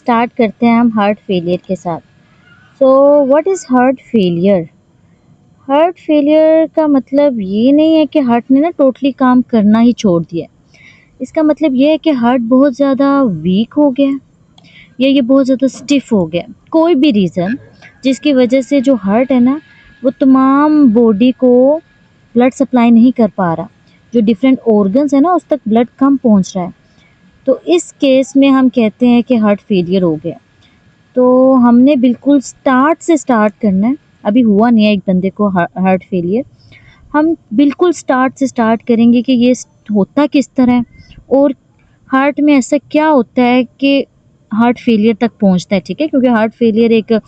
Start करते हैं हम हार्ट फेलियर के साथ। So what is heart failure? Heart failure का मतलब ये नहीं है कि हार्ट ने ना टोटली काम करना ही छोड़ दिया है। इसका मतलब ये है कि हार्ट बहुत ज़्यादा वीक हो गया है या ये बहुत ज़्यादा स्टिफ हो गया है। कोई भी रीज़न जिसकी वजह से जो हार्ट है ना वो तमाम बॉडी को ब्लड सप्लाई नहीं कर पा रहा। जो डिफरेंट ऑर्गन्स है ना उस तक ब्लड कम पहुंच रहा है। तो इस केस में हम कहते हैं कि हार्ट फेलियर हो गया। तो हमने बिल्कुल स्टार्ट से स्टार्ट करना है। अभी हुआ नहीं है एक बंदे को हार्ट फेलियर। हम बिल्कुल स्टार्ट से स्टार्ट करेंगे कि ये होता किस तरह है और हार्ट में ऐसा क्या होता है कि हार्ट फेलियर तक पहुंचता है। ठीक है, क्योंकि हार्ट फेलियर एक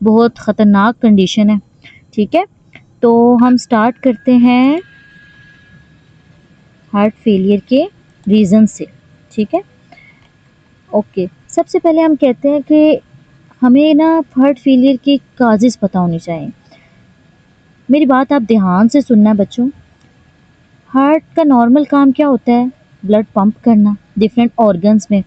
बहुत ख़तरनाक कंडीशन है। ठीक है, तो हम स्टार्ट करते हैं हार्ट फेलियर के रीज़न से। ठीक है, ओके। सबसे पहले हम कहते हैं कि हमें ना हार्ट फेलियर की काजेज़ पता होनी चाहिए। मेरी बात आप ध्यान से सुनना बच्चों। हार्ट का नॉर्मल काम क्या होता है? ब्लड पंप करना डिफरेंट ऑर्गन्स में।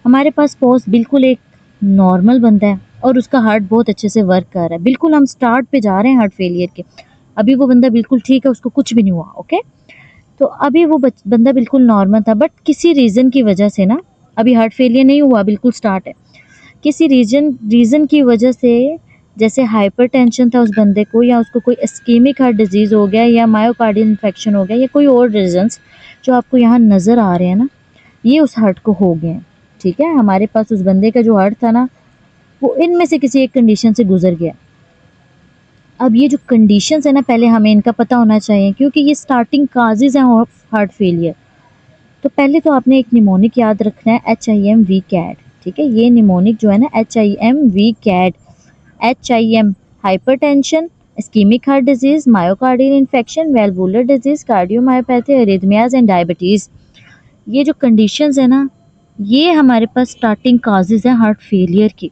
हमारे पास सपोज बिल्कुल एक नॉर्मल बंदा है और उसका हार्ट बहुत अच्छे से वर्क कर रहा है। बिल्कुल हम स्टार्ट पे जा रहे हैं हार्ट फेलियर के। अभी वो बंदा बिल्कुल ठीक है, उसको कुछ भी नहीं हुआ। ओके, तो अभी वो बंदा बिल्कुल नॉर्मल था, बट किसी रीज़न की वजह से ना अभी हार्ट फेलियर नहीं हुआ, बिल्कुल स्टार्ट है। किसी रीज़न की वजह से, जैसे हाइपरटेंशन था उस बंदे को, या उसको कोई इस्केमिक हार्ट डिजीज़ हो गया, या मायोकार्डियल इन्फेक्शन हो गया, या कोई और रीज़न्स जो आपको यहाँ नज़र आ रहे हैं ना, ये उस हार्ट को हो गए हैं। ठीक है, हमारे पास उस बंदे का जो हार्ट था ना वो इनमें से किसी एक कंडीशन से गुजर गया। अब ये जो कंडीशंस है ना पहले हमें इनका पता होना चाहिए, क्योंकि ये स्टार्टिंग काजेज़ हैं हार्ट फेलियर। तो पहले तो आपने एक निमोनिक याद रखना है, HIM VCAD। ठीक है, ये निमोनिक जो है ना HIM VCAD, HIM hypertension, ischemic heart disease, myocardial infection, valvular disease, cardiomyopathy, arrhythmias and diabetes. ये जो कंडीशंस है ना ये हमारे पास स्टार्टिंग काजेज हैं हार्ट फेलियर की।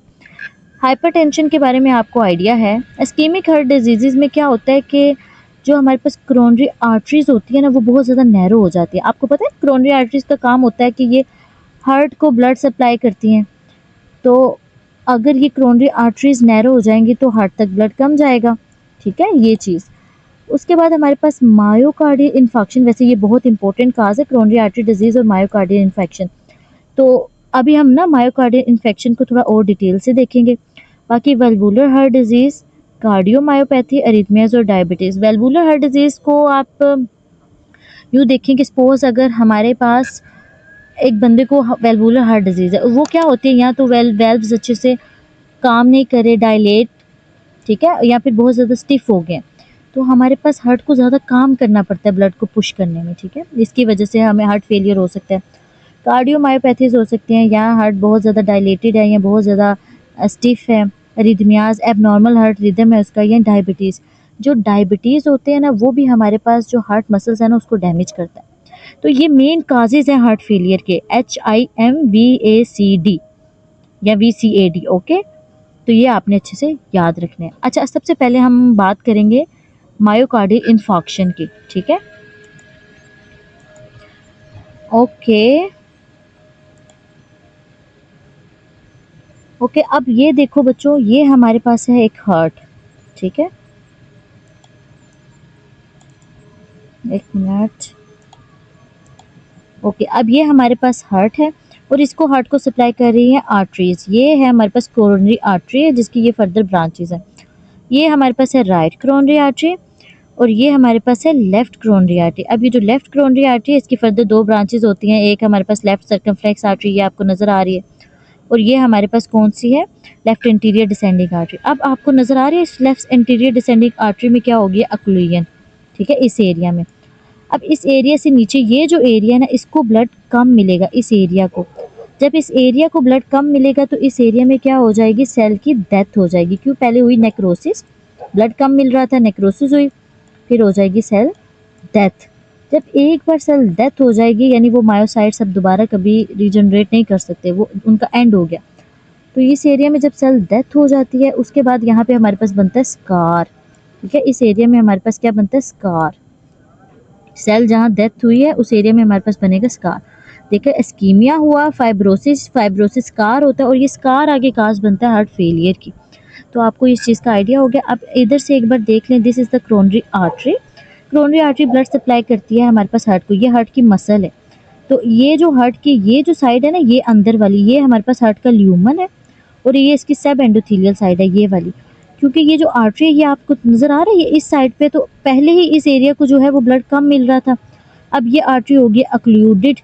हाइपरटेंशन के बारे में आपको आइडिया है। इस्केमिक हार्ट डिजीज़ में क्या होता है कि जो हमारे पास कोरोनरी आर्टरीज होती है ना वो बहुत ज़्यादा नैरो हो जाती है। आपको पता है कोरोनरी आर्टरीज का काम होता है कि ये हार्ट को ब्लड सप्लाई करती हैं। तो अगर ये कोरोनरी आर्टरीज नैरो हो जाएंगी तो हार्ट तक ब्लड कम जाएगा। ठीक है, ये चीज़। उसके बाद हमारे पास मायोकार्डियल इन्फेक्शन, वैसे ये बहुत इंपॉर्टेंट काज है कोरोनरी आर्टरी डिजीज़ और मायोकार्डियल इन्फेक्शन। तो अभी हम ना मायोकार्डियल इन्फेक्शन को थोड़ा और डिटेल से देखेंगे। बाकी वेल्वुलर हार्ट डिजीज़, कार्डियोमायोपैथी, अरिथमियाज और डायबिटीज़। वेल्वुलर हार्ट डिजीज़ को आप यूँ देखें कि सपोज अगर हमारे पास एक बंदे को वेल्वुलर हार्ट डिजीज़ है, वो क्या होती है, या तो वेल्व्स अच्छे से काम नहीं करे, डायलेट, ठीक है, या फिर बहुत ज़्यादा स्टिफ हो गए, तो हमारे पास हार्ट को ज़्यादा काम करना पड़ता है ब्लड को पुश करने में। ठीक है, इसकी वजह से हमें हार्ट फेलियर हो सकता है। कार्डियोमायोपैथीज हो सकती हैं, या हार्ट बहुत ज़्यादा डायलेटेड है या बहुत ज़्यादा स्टिफ है, रिदमियाज, एबनॉर्मल हार्ट रिदम है उसका, या डायबिटीज़। जो डायबिटीज़ होते हैं ना वो भी हमारे पास जो हार्ट मसल्स है ना उसको डैमेज करता है। तो ये मेन काजेज़ हैं हार्ट फेलियर के, HIM VACD या VCAD। ओके, तो ये आपने अच्छे से याद रखने हैं। अच्छा, सबसे पहले हम बात करेंगे मायोकार्डियल इन्फॉक्शन की। ठीक है, ओके ओके। अब ये देखो बच्चों, ये हमारे पास है एक हार्ट। ठीक है, एक मिनट। ओके, अब ये हमारे पास हार्ट है और इसको हार्ट को सप्लाई कर रही है आर्टरीज। ये है हमारे पास कोरोनरी आर्टरी है जिसकी ये फर्दर ब्रांचेज है। ये हमारे पास है राइट कोरोनरी आर्टरी और ये हमारे पास है लेफ्ट कोरोनरी आर्टरी। अब ये जो लेफ्ट कोरोनरी आर्टरी है इसकी फर्दर दो ब्रांचेज होती हैं। एक हमारे पास लेफ्ट सर्कमफ्लेक्स आर्टरी, ये आपको नज़र आ रही है, और ये हमारे पास कौन सी है, लेफ्ट इंटीरियर डिसेंडिंग आर्टरी। अब आपको नज़र आ रही है इस लेफ्ट इंटीरियर डिसेंडिंग आर्टरी में क्या होगी, अक्लूजन। ठीक है, इस एरिया में। अब इस एरिया से नीचे ये जो एरिया है ना इसको ब्लड कम मिलेगा, इस एरिया को। जब इस एरिया को ब्लड कम मिलेगा तो इस एरिया में क्या हो जाएगी, सेल की डेथ हो जाएगी। क्यों, पहले हुई नेक्रोसिस, ब्लड कम मिल रहा था, नेक्रोसिस हुई, फिर हो जाएगी सेल डेथ। जब एक बार सेल डेथ हो जाएगी यानी वो मायोसाइट्स अब दोबारा कभी रीजनरेट नहीं कर सकते, वो उनका एंड हो गया। तो इस एरिया में जब सेल डेथ हो जाती है उसके बाद यहाँ पे हमारे पास बनता है स्कार। ठीक है, इस एरिया में हमारे पास क्या बनता है, स्कार। सेल जहाँ डेथ हुई है उस एरिया में हमारे पास बनेगा स्कार। देखिए इस्कीमिया हुआ, फाइब्रोसिस स्कार होता है और ये स्कार आगे काज बनता है हार्ट फेलियर की। तो आपको इस चीज़ का आइडिया हो गया। अब इधर से एक बार देख लें, this is the coronary artery. Coronary artery blood supply करती है हमारे पास हार्ट को, ये हार्ट की मसल है। तो ये जो हार्ट की ये जो साइड है ना, ये अंदर वाली, ये हमारे पास हार्ट का ल्यूमन है और ये इसकी सब एंडोथेलियल साइड है, ये वाली। क्योंकि ये जो आर्टरी है ये आपको नज़र आ रही है इस साइड पे, तो पहले ही इस एरिया को जो है वो ब्लड कम मिल रहा था। अब ये आर्टरी होगी अक्लूडेड,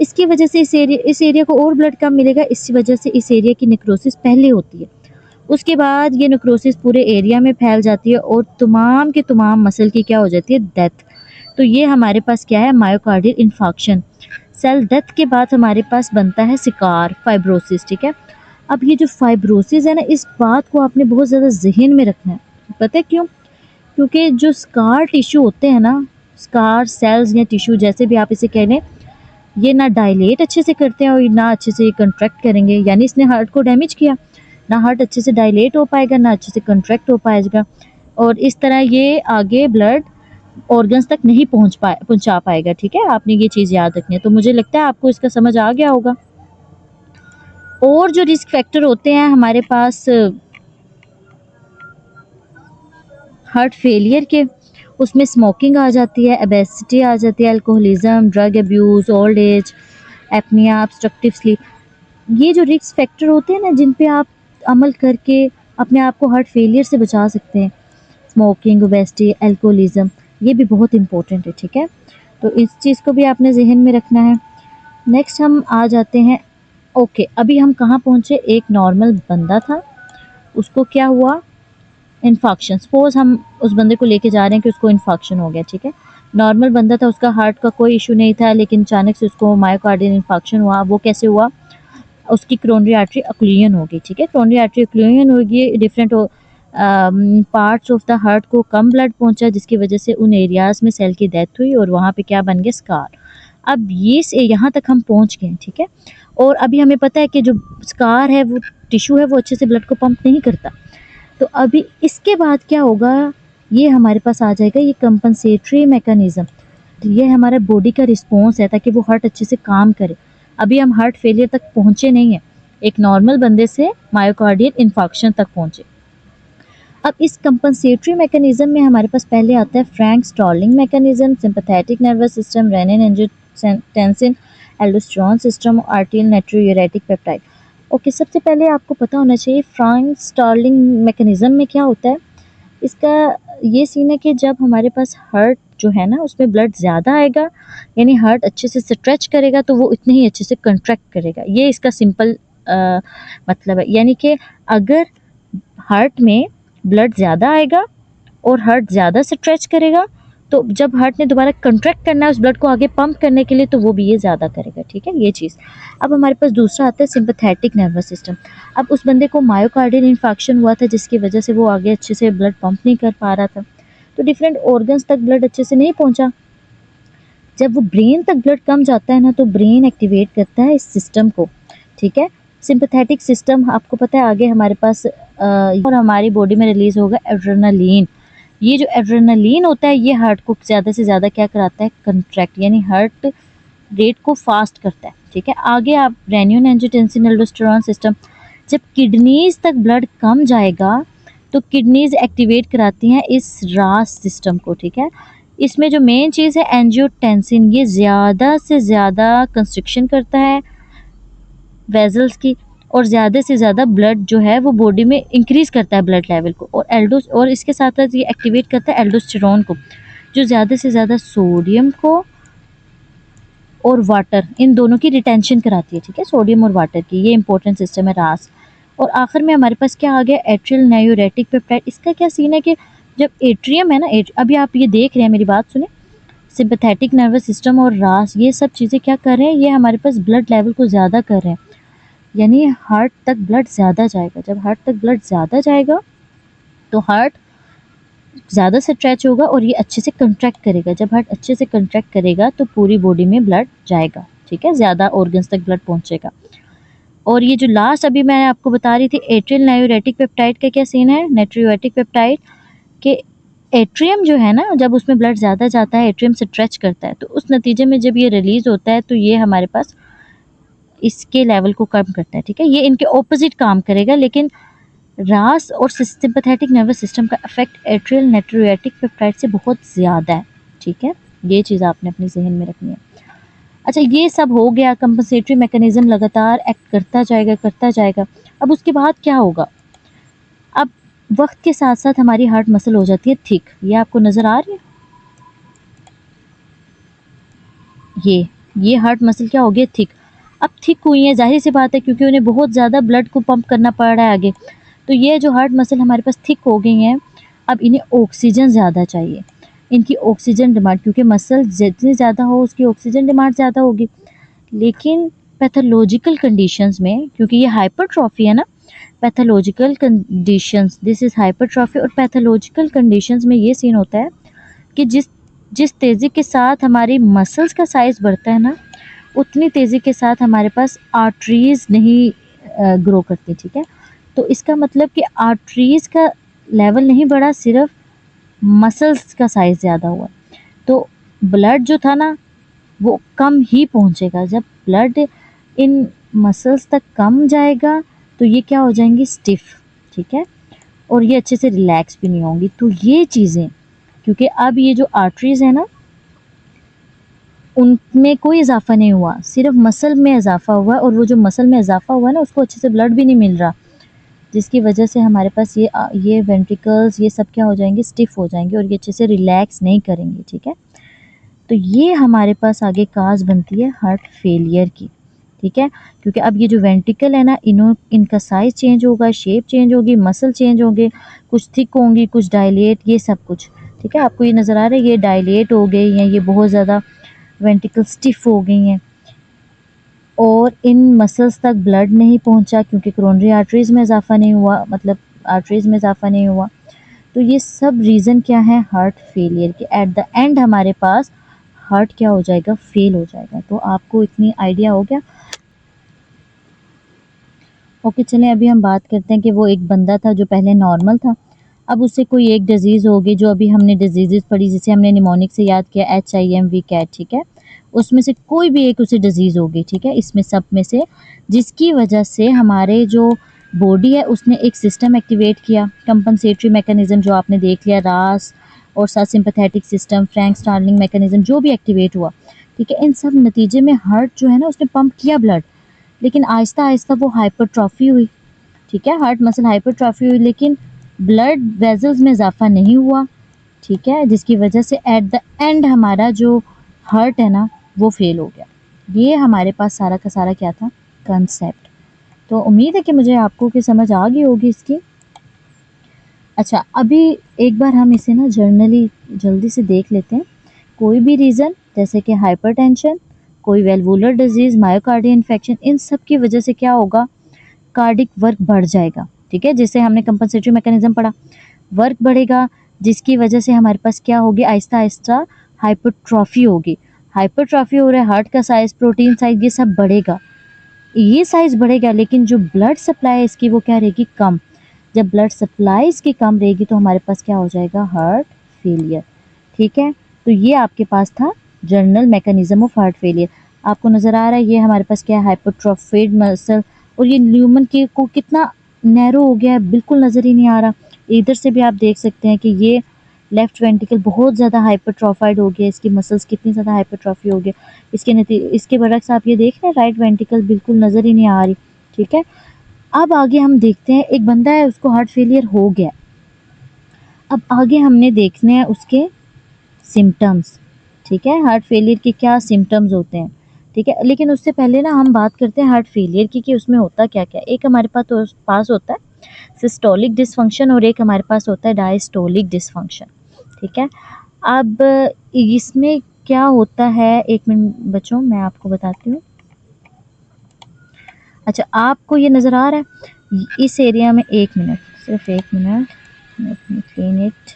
इसकी वजह से इस एरिया को और ब्लड कम मिलेगा, इसी वजह से इस एरिया की नेक्रोसिस पहले होती है। उसके बाद ये नेक्रोसिस पूरे एरिया में फैल जाती है और तमाम के तमाम मसल की क्या हो जाती है, डेथ। तो ये हमारे पास क्या है, मायोकार्डियल इन्फार्क्शन। सेल डेथ के बाद हमारे पास बनता है सिकार, फाइब्रोसिस, ठीक है। अब ये जो फाइब्रोसिस है ना, इस बात को आपने बहुत ज़्यादा जहन में रखना है। पता है क्यों? क्योंकि जो स्कार टिश्यू होते हैं ना, स्कार सेल्स या टिश्यू जैसे भी आप इसे कह लें, ये ना डायलेट अच्छे से करते हैं और ना अच्छे से कंट्रैक्ट करेंगे। यानी इसने हार्ट को डैमेज किया, ना हार्ट अच्छे से डायलेट हो पाएगा, ना अच्छे से कंट्रैक्ट हो पाएगा, और इस तरह ये आगे ब्लड ऑर्गन्स तक नहीं पहुंचा पाएगा, ठीक है। आपने ये चीज़ याद रखनी है। तो मुझे लगता है आपको इसका समझ आ गया होगा। और जो रिस्क फैक्टर होते हैं हमारे पास हार्ट फेलियर के, उसमें स्मोकिंग आ जाती है, ओबेसिटी आ जाती है, alcoholism, drug abuse, old age, apnoea, obstructive sleep. ये जो रिस्क फैक्टर होते हैं ना, जिन पे आप अमल करके अपने आप को हार्ट फेलियर से बचा सकते हैं, स्मोकिंग, ओबेसिटी, अल्कोहलिज्म, ये भी बहुत इंपॉर्टेंट है, ठीक है। तो इस चीज़ को भी आपने जहन में रखना है। नेक्स्ट हम आ जाते हैं, ओके, अभी हम कहाँ पहुँचे, एक नॉर्मल बंदा था, उसको क्या हुआ, इन्फाक्शन। सपोज हम उस बंदे को लेके जा रहे हैं कि उसको इन्फाक्शन हो गया, ठीक है। नॉर्मल बंदा था, उसका हार्ट का कोई इशू नहीं था, लेकिन अचानक से उसको मायोकार्डियल इन्फाक्शन हुआ। वो कैसे हुआ, उसकी कोरोनरी आर्टरी अक्लूजन होगी, ठीक है। कोरोनरी आर्टरी अक्लूजन होगी, different parts of the heart को कम ब्लड पहुंचा, जिसकी वजह से उन एरियाज में सेल की डेथ हुई और वहाँ पे क्या बन गया, स्कार। अब ये से यहाँ तक हम पहुँच गए, ठीक है। और अभी हमें पता है कि जो स्कार है, वो टिश्यू है, वो अच्छे से ब्लड को पंप नहीं करता। तो अभी इसके बाद क्या होगा, ये हमारे पास आ जाएगा ये कंपनसेटरी मैकेनिज्म। तो ये हमारा बॉडी का रिस्पॉन्स है ताकि वो हार्ट अच्छे से काम करे। अभी हम हार्ट फेलियर तक पहुंचे नहीं हैं, एक नॉर्मल बंदे से मायोकार्डियल इन्फाक्शन तक पहुंचे। अब इस कंपनसेटरी मैकेनिज्म में हमारे पास पहले आता है Frank stalling mechanism, sympathetic nervous system, renin angiotensin, aldosterone system, आर्टियल नाइट्रोयूरेटिक peptide. Okay, सबसे पहले आपको पता होना चाहिए फ्रैंक स्टॉलिंग मैकेनिज्म में क्या होता है। इसका ये सीन है कि जब हमारे पास हार्ट जो है ना, उसमें ब्लड ज़्यादा आएगा, यानी हार्ट अच्छे से स्ट्रेच करेगा, तो वो इतने ही अच्छे से कंट्रैक्ट करेगा। ये इसका सिंपल मतलब है। यानी कि अगर हार्ट में ब्लड ज़्यादा आएगा और हार्ट ज़्यादा स्ट्रेच करेगा, तो जब हार्ट ने दोबारा कंट्रैक्ट करना है उस ब्लड को आगे पंप करने के लिए, तो वो भी ये ज़्यादा करेगा, ठीक है, ये चीज़। अब हमारे पास दूसरा आता है सिंपैथेटिक नर्वस सिस्टम। अब उस बंदे को मायोकार्डियल इन्फाक्शन हुआ था, जिसकी वजह से वो आगे अच्छे से ब्लड पंप नहीं कर पा रहा था, तो डिफरेंट ऑर्गन्स तक ब्लड अच्छे से नहीं पहुंचा। जब वो ब्रेन तक ब्लड कम जाता है ना, तो ब्रेन एक्टिवेट करता है इस सिस्टम को, ठीक है। सिंपैथेटिक सिस्टम आपको पता है आगे हमारे पास और हमारी बॉडी में रिलीज होगा एड्रेनालिन। ये जो एड्रेनालिन होता है, ये हार्ट को ज़्यादा से ज़्यादा क्या कराता है, कंट्रैक्ट, यानी हार्ट रेट को फास्ट करता है, ठीक है। आगे आप रेनिन एंजियोटेंसिन एल्डोस्टेरोन सिस्टम, जब किडनीज तक ब्लड कम जाएगा तो किडनीज एक्टिवेट कराती हैं इस रास सिस्टम को, ठीक है। इसमें जो मेन चीज़ है एंजियोटेंसिन, ये ज़्यादा से ज़्यादा कंस्ट्रिक्शन करता है वेजल्स की, और ज़्यादा से ज़्यादा ब्लड जो है वो बॉडी में इंक्रीज़ करता है ब्लड लेवल को, और इसके साथ साथ ये एक्टिवेट करता है एल्डोस्टेरोन को, जो ज़्यादा से ज़्यादा सोडियम को और वाटर, इन दोनों की रिटेंशन कराती है, ठीक है, सोडियम और वाटर की। ये इंपॉर्टेंट सिस्टम है रास। और आखिर में हमारे पास क्या आ गया, एट्रियल नाइयूरेटिक पेप्टाइड। इसका क्या सीन है कि जब एट्रियम है ना, अभी आप ये देख रहे हैं, मेरी बात सुने, सिंपैथेटिक नर्वस सिस्टम और रास, ये सब चीज़ें क्या कर रहे हैं, ये हमारे पास ब्लड लेवल को ज़्यादा कर रहे हैं, यानी हार्ट तक ब्लड ज़्यादा जाएगा। जब हार्ट तक ब्लड ज़्यादा जाएगा तो हार्ट ज़्यादा स्ट्रेच होगा और ये अच्छे से कंट्रैक्ट करेगा। जब हार्ट अच्छे से कंट्रैक्ट करेगा तो पूरी बॉडी में ब्लड जाएगा, ठीक है, ज़्यादा ऑर्गन्स तक ब्लड पहुंचेगा। और ये जो लास्ट अभी मैं आपको बता रही थी एट्रियल नाइयूरेटिक पेप्टाइड का क्या सीन है, नाइट्रोयूरेटिक पेप्टाइड के एट्रियम जो है ना, जब उसमें ब्लड ज़्यादा जाता है, एट्रियम स्ट्रेच करता है, तो उस नतीजे में जब ये रिलीज़ होता है तो ये हमारे पास इसके लेवल को कम करता है, ठीक है। ये इनके ऑपोजिट काम करेगा, लेकिन रास और सिंपैथेटिक नर्वस सिस्टम का इफेक्ट एट्रियल नाइट्रोरेटिक पेप्टाइड से बहुत ज़्यादा है, ठीक है। ये चीज़ आपने अपने जहन में रखनी है। अच्छा, ये सब हो गया, कंपनसेटरी मैकेनिज्म लगातार एक्ट करता जाएगा। अब उसके बाद क्या होगा? अब वक्त के साथ साथ हमारी हार्ट मसल हो जाती है थिक। ये आपको नज़र आ रही है? ये हार्ट मसल क्या हो गया? थिक। अब थिक हुई है, जाहिर सी बात है, क्योंकि उन्हें बहुत ज़्यादा ब्लड को पंप करना पड़ रहा है आगे। तो ये जो हार्ट मसल हमारे पास थिक हो गई हैं, अब इन्हें ऑक्सीजन ज़्यादा चाहिए। इनकी ऑक्सीजन डिमांड, क्योंकि मसल जितनी ज़्यादा हो उसकी ऑक्सीजन डिमांड ज़्यादा होगी। लेकिन पैथोलॉजिकल कंडीशंस में, क्योंकि ये हाइपरट्रॉफी है ना, pathological conditions, this is hypertrophy. और पैथोलॉजिकल कंडीशंस में ये सीन होता है कि जिस जिस तेज़ी के साथ हमारी मसल्स का साइज़ बढ़ता है ना, उतनी तेज़ी के साथ हमारे पास आर्टरीज़ नहीं ग्रो करती, ठीक है। तो इसका मतलब कि आर्टरीज़ का लेवल नहीं बढ़ा, सिर्फ मसल्स का साइज़ ज़्यादा हुआ। तो ब्लड जो था ना, वो कम ही पहुंचेगा। जब ब्लड इन मसल्स तक कम जाएगा तो ये क्या हो जाएंगी? स्टिफ, ठीक है। और ये अच्छे से रिलैक्स भी नहीं होंगी। तो ये चीज़ें, क्योंकि अब ये जो आर्टरीज है ना, उनमें कोई इजाफा नहीं हुआ, सिर्फ मसल में इजाफा हुआ है। और वो जो मसल में इजाफा हुआ है ना, उसको अच्छे से ब्लड भी नहीं मिल रहा, जिसकी वजह से हमारे पास ये वेंट्रिकल्स ये सब क्या हो जाएंगे? स्टिफ हो जाएंगे, और ये अच्छे से रिलैक्स नहीं करेंगे, ठीक है। तो ये हमारे पास आगे काज बनती है हार्ट फेलियर की, ठीक है। क्योंकि अब ये जो वेंट्रिकल है ना, इनका साइज चेंज होगा, शेप चेंज होगी, मसल चेंज होंगे, कुछ थिक होंगी, कुछ डायलेट, ये सब कुछ, ठीक है। आपको ये नज़र आ रहा है, ये डायलेट हो गई हैं, ये बहुत ज़्यादा वेंट्रिकल स्टिफ हो गई हैं, और इन मसल्स तक ब्लड नहीं पहुंचा, क्योंकि कोरोनरी आर्टरीज में इजाफा नहीं हुआ, मतलब आर्टरीज में इजाफा नहीं हुआ। तो ये सब रीज़न क्या है हार्ट फेलियर के? एट द एंड हमारे पास हार्ट क्या हो जाएगा? फेल हो जाएगा। तो आपको इतनी आइडिया हो गया। ओके, चलें अभी हम बात करते हैं कि वो एक बंदा था जो पहले नॉर्मल था, अब उससे कोई एक डिजीज़ हो गई, जो अभी हमने डिजीज़ पढ़ी, जिसे हमने निमोनिक से याद किया, HIV कैट, ठीक है। उसमें से कोई भी एक उसे डिजीज़ हो गई, ठीक है, इसमें सब में से, जिसकी वजह से हमारे जो बॉडी है उसने एक सिस्टम एक्टिवेट किया, कंपनसेटरी मैकेनिज्म, जो आपने देख लिया, रास और साथ sympathetic system, Frank Starling mechanism, जो भी एक्टिवेट हुआ, ठीक है। इन सब नतीजे में हार्ट जो है ना, उसने पंप किया ब्लड, लेकिन आहिस्ता आहिस्ता वो हाइपरट्रॉफी हुई, ठीक है। हार्ट मसल हाइपरट्रॉफी हुई, लेकिन ब्लड वेजल्स में इजाफा नहीं हुआ, ठीक है, जिसकी वजह से एट द एंड हमारा जो हार्ट है ना, वो फेल हो गया। ये हमारे पास सारा का सारा क्या था? कंसेप्ट। तो उम्मीद है कि मुझे आपको की समझ आ गई होगी इसकी। अच्छा, अभी एक बार हम इसे ना जर्नली जल्दी से देख लेते हैं। कोई भी रीज़न, जैसे कि हाइपरटेंशन, कोई वेल्वुलर डिजीज़, मायोकार्डियल इन्फेक्शन, इन सब की वजह से क्या होगा? कार्डिक वर्क बढ़ जाएगा, ठीक है। जैसे हमने कंपनसेटरी मैकेनिज्म पढ़ा, वर्क बढ़ेगा, जिसकी वजह से हमारे पास क्या होगी? आहिस्ता आहिस्ता हाइपरट्रॉफी होगी। हाइपरट्रॉफी हो रहा है, हार्ट का साइज, प्रोटीन साइज, ये सब बढ़ेगा, ये साइज बढ़ेगा, लेकिन जो ब्लड सप्लाई है इसकी, वो क्या रहेगी? कम। जब ब्लड सप्लाई इसकी कम रहेगी तो हमारे पास क्या हो जाएगा? हार्ट फेलियर, ठीक है। तो ये आपके पास था journal mechanism of heart failure. आपको नज़र आ रहा है ये हमारे पास क्या है? Hypertrophied muscle. और ये ल्यूमन के को कितना नैरो हो गया है, बिल्कुल नज़र ही नहीं आ रहा। इधर से भी आप देख सकते हैं कि ये लेफ्ट वेंट्रिकल बहुत ज़्यादा हाइपरट्रॉफाइड हो गया, इसकी मसल्स कितनी ज़्यादा हाइपरट्रॉफी हो गया। इसके बरक्स आप ये देख रहे हैं, राइट वेंट्रिकल बिल्कुल नज़र ही नहीं आ रही, ठीक है। अब आगे हम देखते हैं, एक बंदा है उसको हार्ट फेलियर हो गया, अब आगे हमने देखने हैं उसके सिम्टम्स, ठीक है। हार्ट फेलियर के क्या सिम्टम्स होते हैं, ठीक है। लेकिन उससे पहले ना हम बात करते हैं हार्ट फेलियर की, कि उसमें होता क्या क्या। एक हमारे पास होता है सिस्टोलिक डिसफंक्शन, और एक हमारे पास होता है डायस्टोलिक डिसफंक्शन, ठीक है। अब इसमें क्या होता है, एक मिनट बच्चों मैं आपको बताती हूँ। अच्छा, आपको ये नज़र आ रहा है इस एरिया में, एक मिनट, सिर्फ एक minute, let me clean it।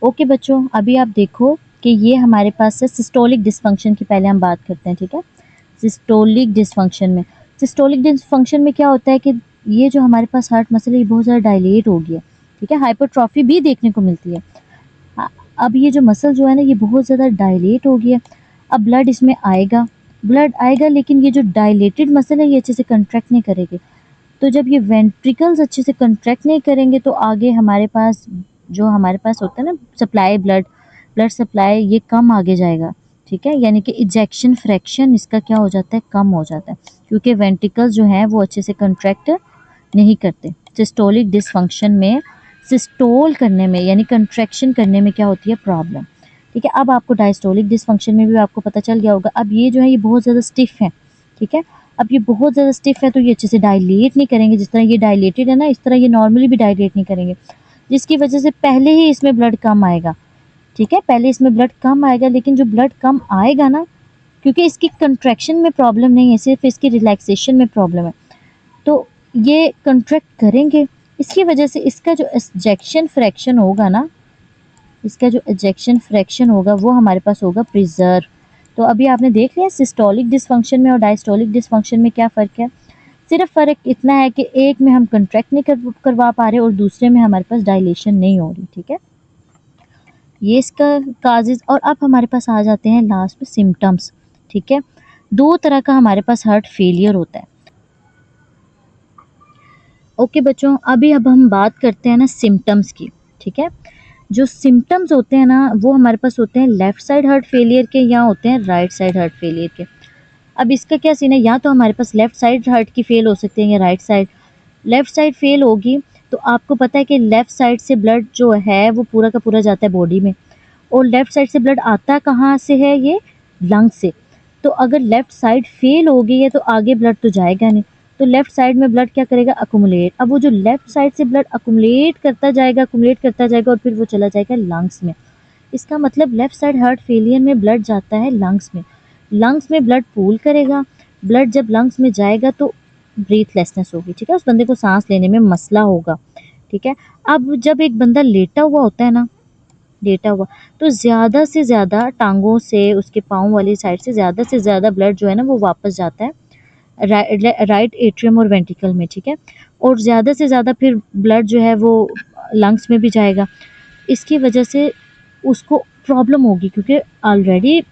Okay बच्चों, अभी आप देखो कि ये हमारे पास है सिस्टोलिक डिस्फंक्शन की पहले हम बात करते हैं, ठीक है। सिस्टोलिक डिस्फंक्शन में क्या होता है कि ये जो हमारे पास हार्ट मसल है ये बहुत ज़्यादा डायलेट हो गया, ठीक है, हाइपरट्रॉफी भी देखने को मिलती है। अब ये जो मसल जो है ना ये बहुत ज़्यादा डायलेट हो गया, अब ब्लड आएगा लेकिन ये जो डायलेटेड मसल है ये अच्छे से कंट्रैक्ट नहीं करेगी। तो जब ये वेंट्रिकल्स अच्छे से कंट्रैक्ट नहीं करेंगे तो आगे हमारे पास जो हमारे पास होता है ना सप्लाई ब्लड सप्लाई ये कम आगे जाएगा, ठीक है, यानी कि इजेक्शन फ्रैक्शन इसका क्या हो जाता है, कम हो जाता है, क्योंकि वेंट्रिकल्स जो हैं वो अच्छे से कंट्रैक्ट नहीं करते। सिस्टोलिक डिसफंक्शन में सिस्टोल करने में यानी कंट्रैक्शन करने में क्या होती है, प्रॉब्लम, ठीक है। अब आपको डायस्टोलिक डिसफंक्शन में भी आपको पता चल गया होगा। अब ये जो है ये बहुत ज़्यादा स्टिफ है, ठीक है। अब ये बहुत ज़्यादा स्टिफ है तो ये अच्छे से डायलेट नहीं करेंगे, जिस तरह ये डायलेटेड है ना इस तरह ये नॉर्मली भी डायलेट नहीं करेंगे, जिसकी वजह से पहले ही इसमें ब्लड कम आएगा, ठीक है, पहले इसमें ब्लड कम आएगा। लेकिन जो ब्लड कम आएगा ना, क्योंकि इसकी कंट्रैक्शन में प्रॉब्लम नहीं है, सिर्फ इसकी रिलैक्सेशन में प्रॉब्लम है, तो ये कंट्रैक्ट करेंगे, इसकी वजह से इसका जो एजेक्शन फ्रैक्शन होगा ना, इसका जो एजेक्शन फ्रैक्शन होगा वो हमारे पास होगा प्रिजर्व। तो अभी आपने देख लिया सिस्टोलिक डिसफंक्शन में और डायस्टोलिक डिसफंक्शन में क्या फ़र्क है। सिर्फ फ़र्क इतना है कि एक में हम कंट्रैक्ट नहीं करवा पा रहे और दूसरे में हमारे पास डायलेशन नहीं हो रही, ठीक है। ये इसका काजेज़। और अब हमारे पास आ जाते हैं लास्ट में सिम्टम्स, ठीक है। दो तरह का हमारे पास हार्ट फेलियर होता है। ओके बच्चों, अब हम बात करते हैं ना सिम्टम्स की, ठीक है। जो सिम्टम्स होते हैं ना वो हमारे पास होते हैं लेफ़्ट साइड हार्ट फेलियर के या होते हैं राइट साइड हार्ट फेलियर के। अब इसका क्या सीन है, या तो हमारे पास लेफ़्ट साइड हार्ट की फेल हो सकती है या right side. Left side fail होगी तो आपको पता है कि लेफ़्ट साइड से ब्लड जो है वो पूरा का पूरा जाता है बॉडी में, और लेफ़्ट साइड से ब्लड आता कहाँ से है, ये लंग से। तो अगर लेफ़्ट साइड फेल हो गई है तो आगे ब्लड तो जाएगा नहीं, तो लेफ़्ट साइड में ब्लड क्या करेगा, अकुमुलेट। अब वो जो लेफ़्ट साइड से ब्लड अकुमुलेट करता जाएगा और फिर वो चला जाएगा लंग्स में। इसका मतलब लेफ़्ट साइड हार्ट फेलियर में ब्लड जाता है लंग्स में, लंग्स में ब्लड पूल करेगा, ब्लड जब लंग्स में जाएगा तो ब्रीथलेसनेस होगी, ठीक है, उस बंदे को सांस लेने में मसला होगा, ठीक है। अब जब एक बंदा लेटा हुआ होता है ना, लेटा हुआ, तो ज़्यादा से ज़्यादा टांगों से उसके पाँव वाली साइड से ज़्यादा ब्लड जो है ना वो वापस जाता है राइट एट्रियम और वेंट्रिकल में, ठीक है, और ज़्यादा से ज़्यादा फिर ब्लड जो है वो लंग्स में भी जाएगा। इसकी वजह से उसको प्रॉब्लम होगी क्योंकि ऑलरेडी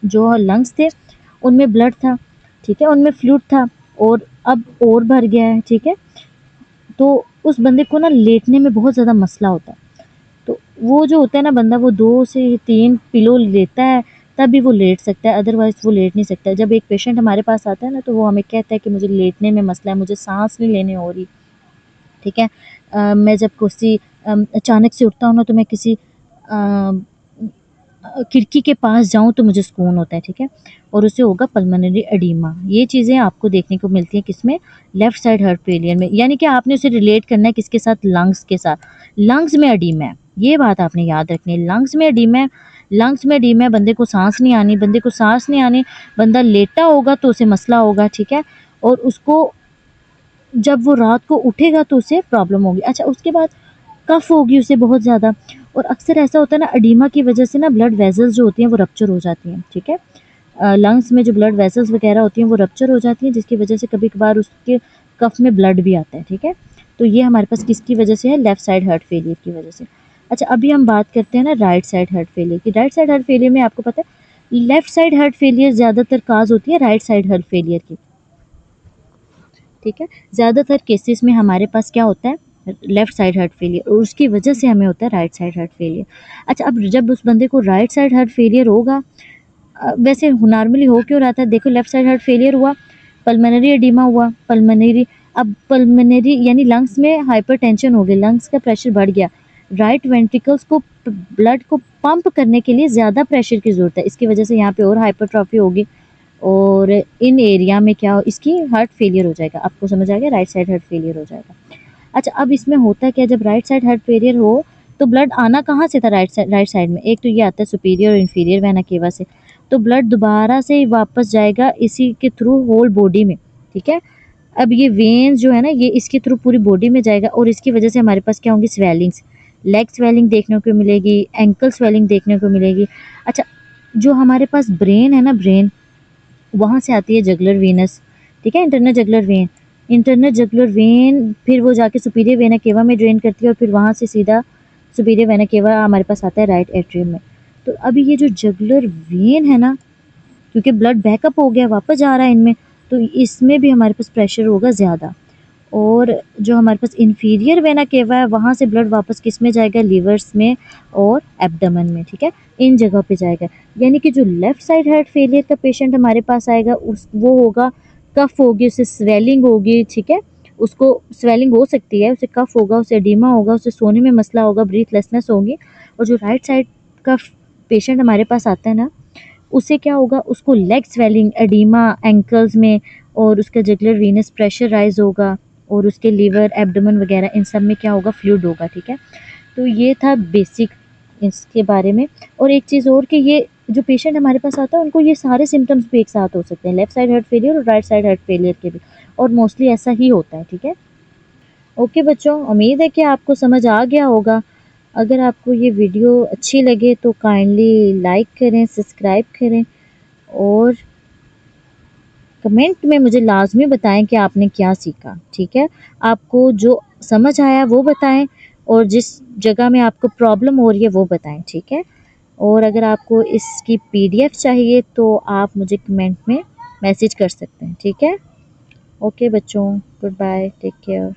जो लंग्स थे उनमें ब्लड था, ठीक है, उनमें फ्लूइड था और अब और भर गया है, ठीक है। तो उस बंदे को ना लेटने में बहुत ज़्यादा मसला होता है। तो वो जो होता है ना बंदा वो 2 से 3 पिलो लेता है तभी वो लेट सकता है, अदरवाइज़ वो लेट नहीं सकता। जब एक पेशेंट हमारे पास आता है ना तो वो हमें कहता है कि मुझे लेटने में मसला है, मुझे सांस नहीं लेने हो रही, ठीक है। मैं जब किसी अचानक से उठता हूँ ना तो मैं किसी खिड़की के पास जाऊँ तो मुझे सुकून होता है, ठीक है, और उसे होगा पल्मोनरी एडीमा। ये चीज़ें आपको देखने को मिलती हैं किसमें, लेफ़्ट साइड हार्ट फेलियर में, यानी कि आपने उसे रिलेट करना है किसके साथ, लंग्स के साथ। लंग्स में एडीमा है, ये बात आपने याद रखनी है, लंग्स में एडीमा है, लंग्स में एडीमा है, बंदे को सांस नहीं आनी, बंदा लेटा होगा तो उसे मसला होगा, ठीक है, और उसको जब वो रात को उठेगा तो उसे प्रॉब्लम होगी। अच्छा, उसके बाद कफ होगी उसे बहुत ज़्यादा, और अक्सर ऐसा होता है ना एडीमा की वजह से ना ब्लड वेसल्स जो होती हैं वो रप्चर हो जाती हैं, ठीक है। लंग्स में जो ब्लड वेसल्स वगैरह होती हैं वो रप्चर हो जाती हैं, जिसकी वजह से कभी कभार उसके कफ में ब्लड भी आता है, ठीक है। तो ये हमारे पास किसकी वजह से है, लेफ़्ट साइड हार्ट फेलियर की वजह से। अच्छा, अभी हम बात करते हैं ना राइट साइड हार्ट फेलियर की। राइट साइड हार्ट फेलियर में आपको पता है लेफ़्ट साइड हार्ट फेलियर ज़्यादातर काज होती है राइट साइड हार्ट फेलियर की, ठीक है। ज़्यादातर केसेस में हमारे पास क्या होता है, लेफ़्ट साइड हार्ट फेलियर, और उसकी वजह से हमें होता है राइट साइड हार्ट फेलियर। अच्छा, अब जब उस बंदे को राइट साइड हार्ट फेलियर होगा, वैसे नॉर्मली हो क्यों रहा था, देखो लेफ़्ट साइड हार्ट फेलियर हुआ, पल्मोनरी एडिमा हुआ, पल्मोनरी यानी लंग्स में हाइपरटेंशन हो गई, लंग्स का प्रेशर बढ़ गया, राइट वेंट्रिकल्स को ब्लड को पंप करने के लिए ज़्यादा प्रेशर की ज़रूरत है, इसकी वजह से यहाँ पे और हाइपरट्रॉफी होगी और इन एरिया में क्या इसकी हार्ट फेलियर हो जाएगा। आपको समझ आ गया, राइट साइड हार्ट फेलियर हो जाएगा। अच्छा, अब इसमें होता क्या, जब राइट साइड हार्ट फेलियर हो तो ब्लड आना कहाँ से था, राइट साइड में, एक तो ये आता है सुपीरियर और इन्फीरियर वेना केवा से, तो ब्लड दोबारा से वापस जाएगा इसी के थ्रू होल बॉडी में, ठीक है। अब ये वेन्स जो है ना ये इसके थ्रू पूरी बॉडी में जाएगा और इसकी वजह से हमारे पास क्या होंगी, स्वेलिंग्स, लेग स्वेलिंग देखने को मिलेगी, एंकल स्वेलिंग देखने को मिलेगी। अच्छा, जो हमारे पास ब्रेन है ना, ब्रेन, वहाँ से आती है जगुलर वीनस, ठीक है, इंटरनल जगुलर वेन। इंटरनल जगुलर वेन फिर वो जाके सुपीरियर वेना केवा में ड्रेन करती है और फिर वहाँ से सीधा सुपीरियर वेना केवा हमारे पास आता है राइट एट्रियम में। तो अभी ये जो जगुलर वेन है ना, क्योंकि ब्लड बैकअप हो गया, वापस जा रहा है इनमें, तो इसमें भी हमारे पास प्रेशर होगा ज़्यादा। और जो हमारे पास इंफीरियर वेना केवा है, वहाँ से ब्लड वापस किस में जाएगा, लिवर्स में और एब्डोमेन में, ठीक है, इन जगह पे जाएगा। यानी कि जो लेफ्ट साइड हार्ट फेलियर का पेशेंट हमारे पास आएगा, उस वो होगा, कफ होगी, उसे स्वेलिंग होगी, ठीक है, उसको स्वेलिंग हो सकती है, उसे कफ होगा, उसे एडिमा होगा, उसे सोने में मसला होगा, ब्रीथलेसनेस होगी। और जो राइट साइड का पेशेंट हमारे पास आता है ना, उसे क्या होगा, उसको लेग स्वेलिंग, एडिमा एंकल्स में, और उसका जगुलर वीनस प्रेशर राइज होगा, और उसके लीवर, एब्डोमेन वगैरह इन सब में क्या होगा, फ्लूइड होगा, ठीक है। तो ये था बेसिक इसके बारे में। और एक चीज़ और कि ये जो पेशेंट हमारे पास आता है, उनको ये सारे सिम्टम्स भी एक साथ हो सकते हैं, लेफ्ट साइड हार्ट फेलियर और राइट साइड हार्ट फेलियर के भी, और मोस्टली ऐसा ही होता है, ठीक है। ओके बच्चों, उम्मीद है कि आपको समझ आ गया होगा। अगर आपको ये वीडियो अच्छी लगे तो काइंडली लाइक करें, सब्सक्राइब करें, और कमेंट में मुझे लाज़मी बताएं कि आपने क्या सीखा, ठीक है। आपको जो समझ आया वो बताएं, और जिस जगह में आपको प्रॉब्लम हो रही है वो बताएं, ठीक है। और अगर आपको इसकी पीडीएफ चाहिए तो आप मुझे कमेंट में मैसेज कर सकते हैं, ठीक है। ओके बच्चों, गुड बाय, टेक केयर।